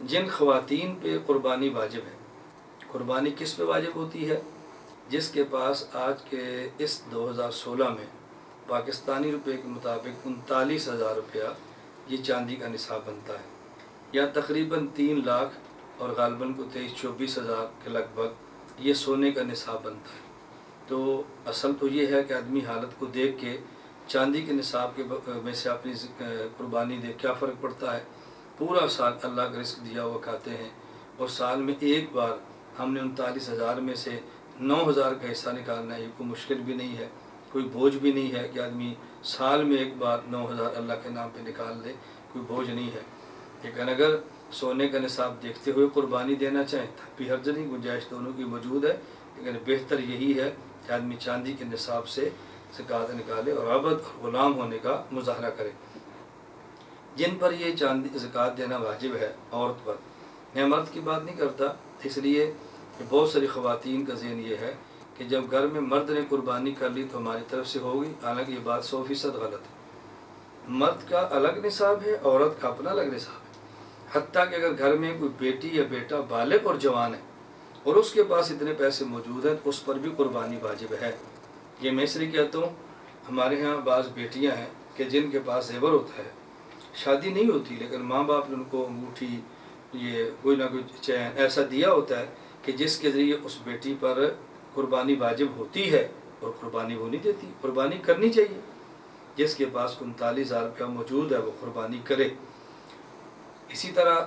جن خواتین پہ قربانی واجب ہے، قربانی کس پہ واجب ہوتی ہے؟ جس کے پاس آج کے اس 2016 میں پاکستانی روپے کے مطابق 39,000 روپیہ یہ چاندی کا نصاب بنتا ہے، یا تقریباً 3 لاکھ اور غالباً کو 23-24 ہزار کے لگ بھگ یہ سونے کا نصاب بنتا ہے۔ تو اصل تو یہ ہے کہ آدمی حالت کو دیکھ کے چاندی کے نصاب کے میں سے اپنی قربانی دے، کیا فرق پڑتا ہے؟ پورا سال اللہ کا رزق دیا ہوا کھاتے ہیں، اور سال میں ایک بار ہم نے 39,000 میں سے 9,000 کا حصہ نکالنا ہے، یہ کوئی مشکل بھی نہیں ہے، کوئی بوجھ بھی نہیں ہے کہ آدمی سال میں ایک بار 9,000 اللہ کے نام پہ نکال دے، کوئی بوجھ نہیں ہے۔ لیکن اگر سونے کا نصاب دیکھتے ہوئے قربانی دینا چاہیں تب بھی حرج نہیں، گنجائش دونوں کی موجود ہے، لیکن بہتر یہی ہے کہ آدمی چاندی کے نصاب سے زکوٰۃ نکالے اور عبد اور غلام ہونے کا مظاہرہ کرے۔ جن پر یہ چاندی زکوٰۃ دینا واجب ہے عورت پر، میں مرد کی بات نہیں کرتا، اس لیے کہ بہت ساری خواتین کا ذہن یہ ہے کہ جب گھر میں مرد نے قربانی کر لی تو ہماری طرف سے ہوگی، حالانکہ یہ بات 100% غلط ہے۔ مرد کا الگ نصاب ہے، عورت کا اپنا الگ نصاب ہے۔ حتیٰ کہ اگر گھر میں کوئی بیٹی یا بیٹا بالغ اور جوان ہے اور اس کے پاس اتنے پیسے موجود ہیں تو اس پر بھی قربانی واجب ہے۔ یہ میں اس لیے کہتا ہوں، ہمارے ہاں بعض بیٹیاں ہیں کہ جن کے پاس زیور ہوتا ہے، شادی نہیں ہوتی لیکن ماں باپ نے ان کو انگوٹھی، یہ کوئی نہ کوئی چین ایسا دیا ہوتا ہے کہ جس کے ذریعے اس بیٹی پر قربانی واجب ہوتی ہے، اور قربانی وہ نہیں دیتی۔ قربانی کرنی چاہیے، جس کے پاس 39,000 روپیہ موجود ہے وہ قربانی کرے۔ اسی طرح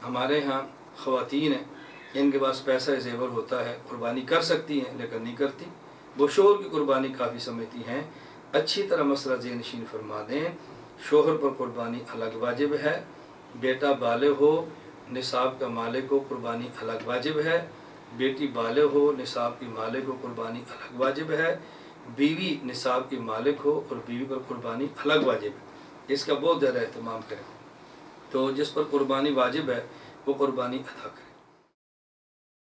ہمارے ہاں خواتین ہیں جن کے پاس پیسہ زیور ہوتا ہے، قربانی کر سکتی ہیں لیکن نہیں کرتی، وہ شوہر کی قربانی کافی سمجھتی ہیں۔ اچھی طرح مسئلہ ذہن نشین فرما دیں، شوہر پر قربانی الگ واجب ہے، بیٹا بالغ ہو، نصاب کا مالک ہو، قربانی الگ واجب ہے، بیٹی بالغ ہو، نصاب کی مالک ہو، قربانی الگ واجب ہے، بیوی نصاب کی مالک ہو اور بیوی پر قربانی الگ واجب ہے۔ اس کا بہت زیادہ اہتمام کریں، تو جس پر قربانی واجب ہے وہ قربانی ادا کرے۔